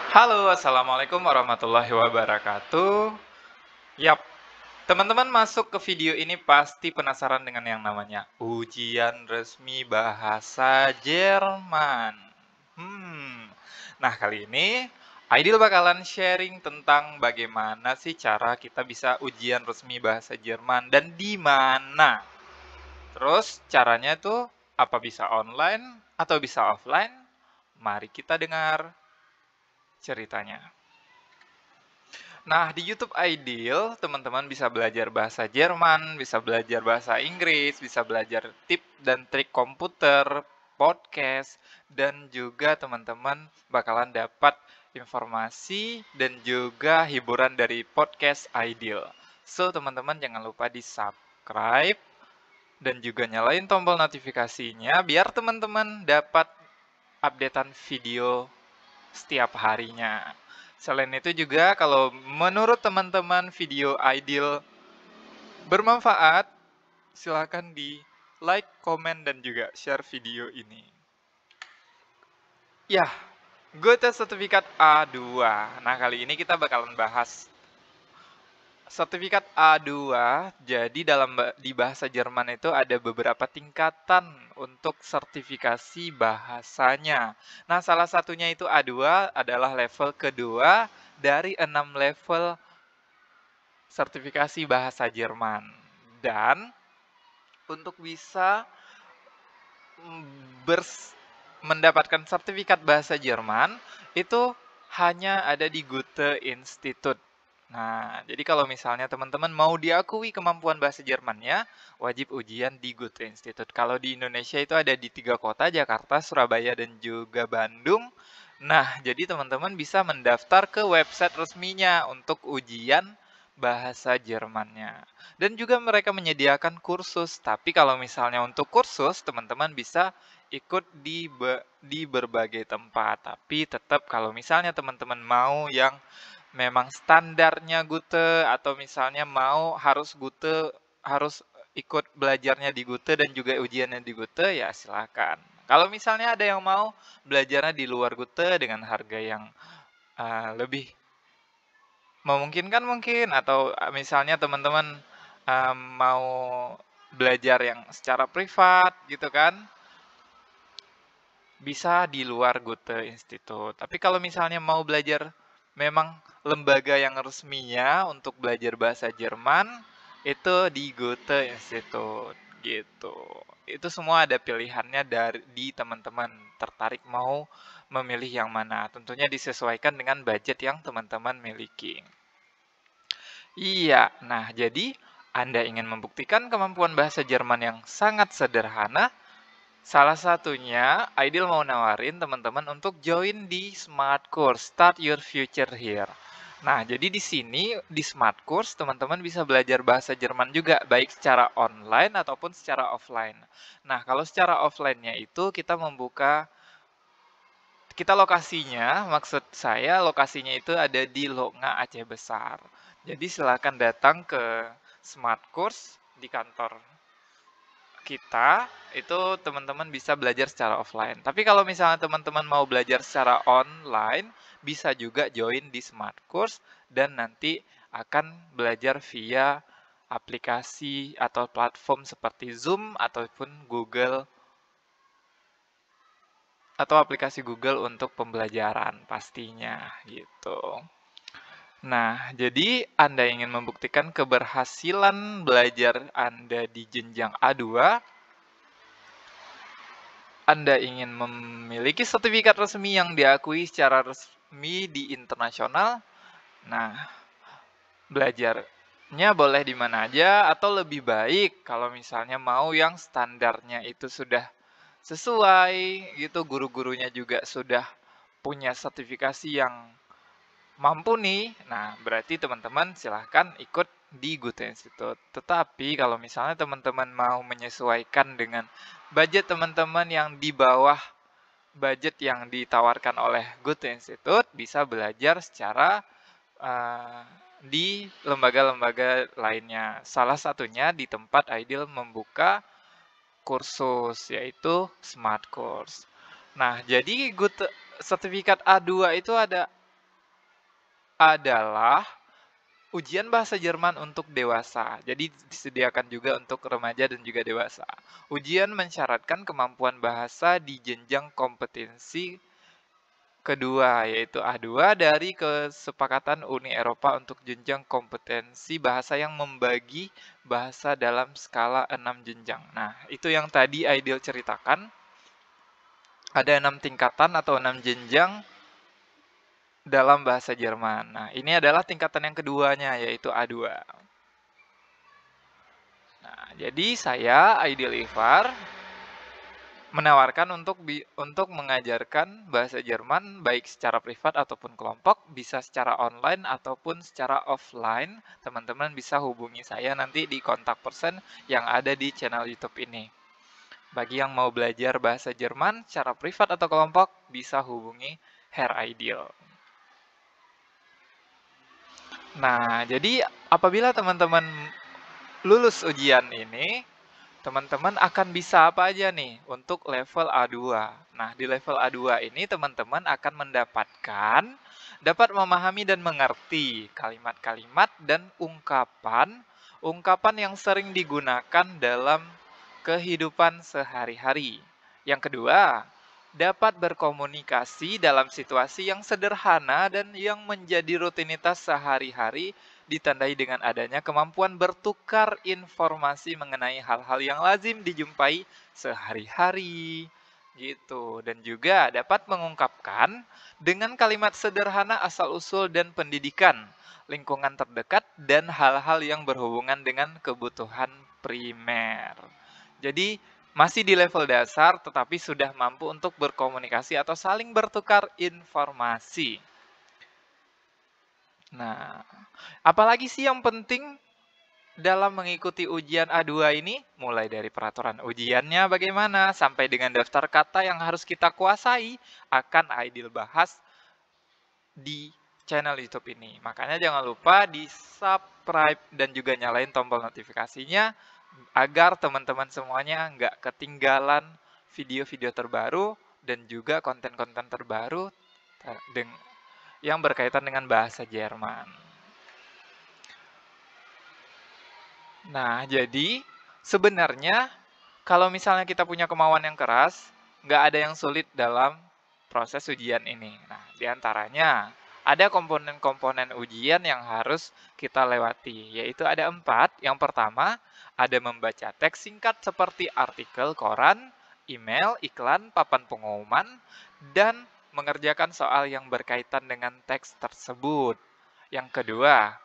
Halo, assalamualaikum warahmatullahi wabarakatuh. Yap, teman-teman masuk ke video ini pasti penasaran dengan yang namanya ujian resmi bahasa Jerman. Hmm, nah kali ini Aidil bakalan sharing tentang bagaimana sih cara kita bisa ujian resmi bahasa Jerman dan di mana. Terus caranya tuh apa bisa online atau bisa offline? Mari kita dengar ceritanya. Nah, di YouTube Ideal, teman-teman bisa belajar bahasa Jerman, bisa belajar bahasa Inggris, bisa belajar tip dan trik komputer, podcast, dan juga teman-teman bakalan dapat informasi dan juga hiburan dari podcast Ideal. So, teman-teman jangan lupa di-subscribe dan juga nyalain tombol notifikasinya biar teman-teman dapat updatean video setiap harinya. Selain itu juga kalau menurut teman-teman video Ideal bermanfaat, silakan di like, komen, dan juga share video ini. Ya, Goethe Sertifikat A2. Nah, kali ini kita bakalan bahas sertifikat A2. Jadi di bahasa Jerman itu ada beberapa tingkatan untuk sertifikasi bahasanya. Nah, salah satunya itu A2 adalah level kedua dari 6 level sertifikasi bahasa Jerman. Dan untuk bisa mendapatkan sertifikat bahasa Jerman itu hanya ada di Goethe Institut. Nah, jadi kalau misalnya teman-teman mau diakui kemampuan bahasa Jermannya, wajib ujian di Goethe Institut. Kalau di Indonesia itu ada di 3 kota, Jakarta, Surabaya, dan juga Bandung. Nah, jadi teman-teman bisa mendaftar ke website resminya untuk ujian bahasa Jermannya. Dan juga mereka menyediakan kursus, tapi kalau misalnya untuk kursus, teman-teman bisa ikut di berbagai tempat. Tapi tetap kalau misalnya teman-teman mau yang memang standarnya Gute atau misalnya mau harus Gute harus ikut belajarnya di Gute dan juga ujiannya di Gute ya silakan. Kalau misalnya ada yang mau belajarnya di luar Gute dengan harga yang lebih memungkinkan mungkin atau misalnya teman-teman mau belajar yang secara privat gitu kan bisa di luar Goethe Institut. Tapi kalau misalnya mau belajar memang lembaga yang resminya untuk belajar bahasa Jerman itu di Goethe Institut gitu. Itu semua ada pilihannya di teman-teman tertarik mau memilih yang mana. Tentunya disesuaikan dengan budget yang teman-teman miliki. Iya, nah jadi Anda ingin membuktikan kemampuan bahasa Jerman yang sangat sederhana. Salah satunya, Aidil mau nawarin teman-teman untuk join di Smart Course, Start Your Future Here. Nah, jadi di sini, di Smart Course, teman-teman bisa belajar bahasa Jerman juga, baik secara online ataupun secara offline. Nah, kalau secara offline-nya itu kita lokasinya, maksud saya lokasinya itu ada di Longa Aceh Besar. Jadi silakan datang ke Smart Course di kantor kita itu teman-teman bisa belajar secara offline. Tapi kalau misalnya teman-teman mau belajar secara online, bisa juga join di Smart Course dan nanti akan belajar via aplikasi atau platform seperti Zoom ataupun Google atau aplikasi Google untuk pembelajaran pastinya gitu. Nah, jadi Anda ingin membuktikan keberhasilan belajar Anda di jenjang A2, Anda ingin memiliki sertifikat resmi yang diakui secara resmi di internasional. Nah, belajarnya boleh di mana aja atau lebih baik kalau misalnya mau yang standarnya itu sudah sesuai gitu, guru-gurunya juga sudah punya sertifikasi yang mampu nih. Nah, berarti teman-teman silahkan ikut di Goethe Institute. Tetapi kalau misalnya teman-teman mau menyesuaikan dengan budget teman-teman yang di bawah budget yang ditawarkan oleh Goethe Institute, bisa belajar secara di lembaga-lembaga lainnya. Salah satunya di tempat Aidil membuka kursus, yaitu Smart Course. Nah, jadi sertifikat A2 itu ada adalah ujian bahasa Jerman untuk dewasa. Jadi disediakan juga untuk remaja dan juga dewasa. Ujian mensyaratkan kemampuan bahasa di jenjang kompetensi kedua, yaitu A2 dari Kesepakatan Uni Eropa untuk jenjang kompetensi bahasa yang membagi bahasa dalam skala 6 jenjang. Nah, itu yang tadi Aidil ceritakan. Ada 6 tingkatan atau 6 jenjang dalam bahasa Jerman. Nah, ini adalah tingkatan yang keduanya, yaitu A2. Nah, jadi saya, Aidil Ifar, menawarkan untuk mengajarkan bahasa Jerman baik secara privat ataupun kelompok, bisa secara online ataupun secara offline. Teman-teman bisa hubungi saya nanti di kontak person yang ada di channel YouTube ini. Bagi yang mau belajar bahasa Jerman secara privat atau kelompok, bisa hubungi Herr Aidil. Nah, jadi apabila teman-teman lulus ujian ini, teman-teman akan bisa apa aja nih untuk level A2. Nah, di level A2 ini teman-teman akan dapat memahami dan mengerti kalimat-kalimat dan ungkapan yang sering digunakan dalam kehidupan sehari-hari. Yang kedua, dapat berkomunikasi dalam situasi yang sederhana dan yang menjadi rutinitas sehari-hari, ditandai dengan adanya kemampuan bertukar informasi mengenai hal-hal yang lazim dijumpai sehari-hari gitu, dan juga dapat mengungkapkan dengan kalimat sederhana asal-usul dan pendidikan, lingkungan terdekat, dan hal-hal yang berhubungan dengan kebutuhan primer. Jadi masih di level dasar tetapi sudah mampu untuk berkomunikasi atau saling bertukar informasi. Nah, apalagi sih yang penting dalam mengikuti ujian A2 ini? Mulai dari peraturan ujiannya bagaimana, sampai dengan daftar kata yang harus kita kuasai, akan Aidil bahas di channel YouTube ini. Makanya jangan lupa di subscribe dan juga nyalain tombol notifikasinya, agar teman-teman semuanya nggak ketinggalan video-video terbaru dan juga konten-konten terbaru yang berkaitan dengan bahasa Jerman. Nah, jadi sebenarnya kalau misalnya kita punya kemauan yang keras, nggak ada yang sulit dalam proses ujian ini. Nah, diantaranya ada komponen-komponen ujian yang harus kita lewati, yaitu ada 4. Yang pertama, ada membaca teks singkat seperti artikel koran, email, iklan, papan pengumuman, dan mengerjakan soal yang berkaitan dengan teks tersebut. Yang kedua,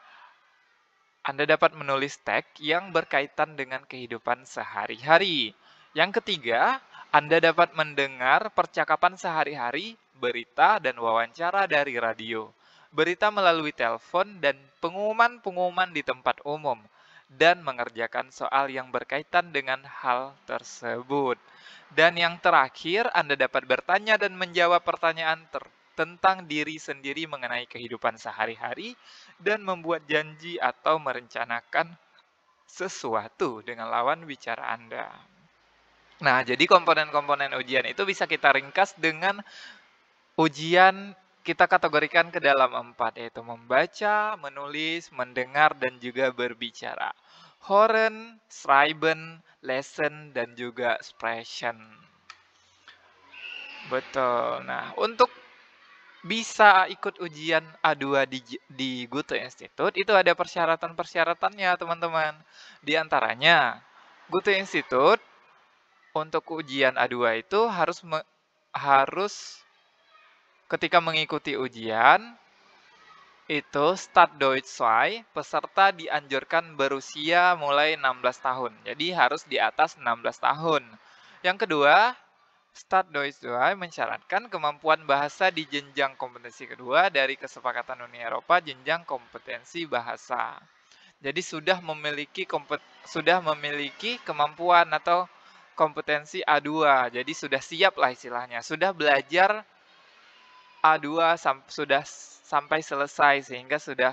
Anda dapat menulis teks yang berkaitan dengan kehidupan sehari-hari. Yang ketiga, Anda dapat mendengar percakapan sehari-hari, berita, dan wawancara dari radio, berita melalui telepon, dan pengumuman-pengumuman di tempat umum, dan mengerjakan soal yang berkaitan dengan hal tersebut. Dan yang terakhir, Anda dapat bertanya dan menjawab pertanyaan tentang diri sendiri mengenai kehidupan sehari-hari dan membuat janji atau merencanakan sesuatu dengan lawan bicara Anda. Nah, jadi komponen-komponen ujian itu bisa kita ringkas dengan ujian kita kategorikan ke dalam 4, yaitu membaca, menulis, mendengar, dan juga berbicara. Hören, schreiben, lesen, dan juga sprechen. Betul. Nah, untuk bisa ikut ujian A2 di Goethe Institute, itu ada persyaratan-persyaratannya, teman-teman. Di antaranya, Goethe Institute untuk ujian A2 itu harus ketika mengikuti ujian, itu Start Deutsch 2, peserta dianjurkan berusia mulai 16 tahun. Jadi harus di atas 16 tahun. Yang kedua, Start Deutsch 2 mensyaratkan kemampuan bahasa di jenjang kompetensi kedua dari Kesepakatan Uni Eropa jenjang kompetensi bahasa. Jadi sudah memiliki kemampuan atau kompetensi A2. Jadi sudah siap lah istilahnya. Sudah belajar A2 sudah sampai selesai sehingga sudah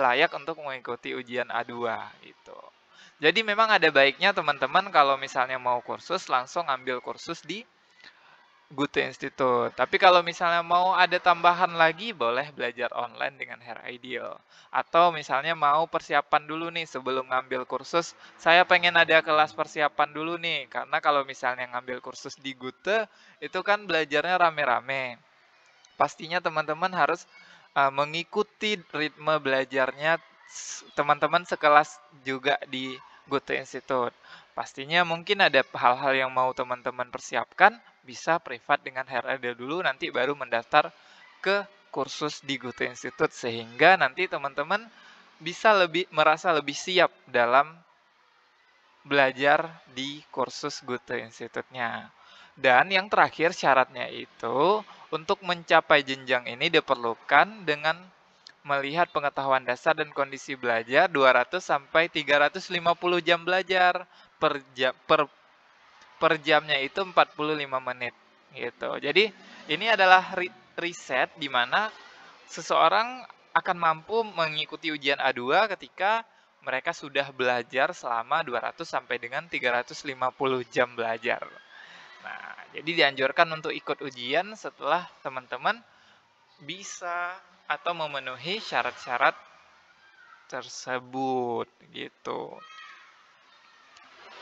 layak untuk mengikuti ujian A2 gitu. Jadi memang ada baiknya teman-teman kalau misalnya mau kursus langsung ambil kursus di Goethe Institut. Tapi kalau misalnya mau ada tambahan lagi, boleh belajar online dengan Hair Ideal. Atau misalnya mau persiapan dulu nih sebelum ngambil kursus, saya pengen ada kelas persiapan dulu nih, karena kalau misalnya ngambil kursus di Goethe, itu kan belajarnya rame-rame. Pastinya teman-teman harus mengikuti ritme belajarnya teman-teman sekelas juga di Goethe Institut. Pastinya mungkin ada hal-hal yang mau teman-teman persiapkan, bisa privat dengan HRD dulu, nanti baru mendaftar ke kursus di Goethe Institut, sehingga nanti teman-teman bisa merasa lebih siap dalam belajar di kursus Goethe Institutnya. Dan yang terakhir syaratnya itu, untuk mencapai jenjang ini diperlukan dengan melihat pengetahuan dasar dan kondisi belajar 200 sampai 350 jam belajar per jamnya itu 45 menit gitu. Jadi ini adalah riset di mana seseorang akan mampu mengikuti ujian A2 ketika mereka sudah belajar selama 200 sampai dengan 350 jam belajar. Nah, jadi dianjurkan untuk ikut ujian setelah teman-teman bisa atau memenuhi syarat-syarat tersebut gitu.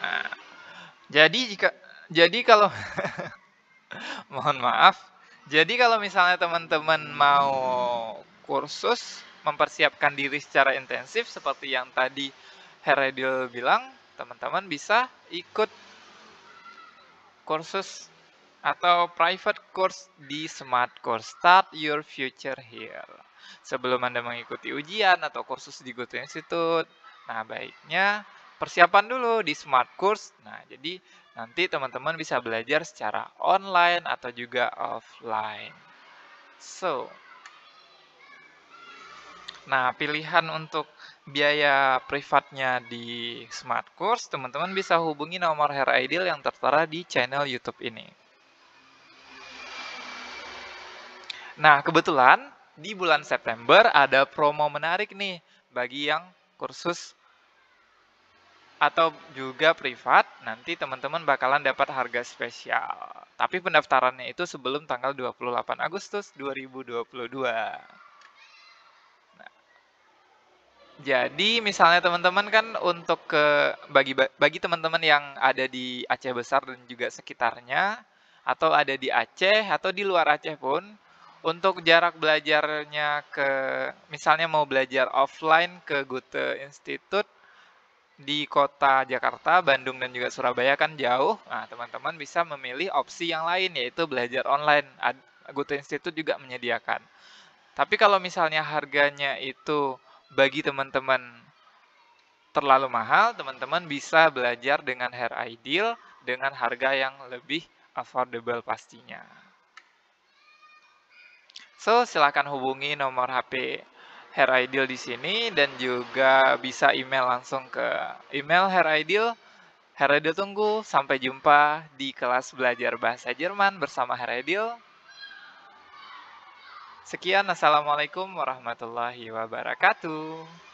Nah, jadi kalau mohon maaf. Jadi kalau misalnya teman-teman mau kursus mempersiapkan diri secara intensif seperti yang tadi Heredil bilang, teman-teman bisa ikut kursus atau private course di Smart Course. Start your future here. Sebelum Anda mengikuti ujian atau kursus di Goethe Institute, nah baiknya persiapan dulu di Smart Course. Nah, jadi nanti teman-teman bisa belajar secara online atau juga offline. Nah, pilihan untuk biaya privatnya di Smart Course, teman-teman bisa hubungi nomor Hair Ideal yang tertera di channel YouTube ini. Nah, kebetulan di bulan September ada promo menarik nih bagi yang kursus atau juga privat, nanti teman-teman bakalan dapat harga spesial. Tapi pendaftarannya itu sebelum tanggal 28 Agustus 2022. Nah, jadi misalnya teman-teman kan untuk bagi teman-teman yang ada di Aceh Besar dan juga sekitarnya, atau ada di Aceh atau di luar Aceh pun, untuk jarak belajarnya misalnya mau belajar offline ke Goethe Institute, di kota Jakarta, Bandung, dan juga Surabaya kan jauh. Nah, teman-teman bisa memilih opsi yang lain, yaitu belajar online. Goethe Institute juga menyediakan. Tapi kalau misalnya harganya itu bagi teman-teman terlalu mahal, teman-teman bisa belajar dengan Hair Ideal dengan harga yang lebih affordable pastinya. So, silakan hubungi nomor HP Hair Ideal di sini dan juga bisa email langsung ke email Hair Ideal. Hair Ideal tunggu. Sampai jumpa di kelas belajar bahasa Jerman bersama Hair Ideal. Sekian, assalamualaikum warahmatullahi wabarakatuh.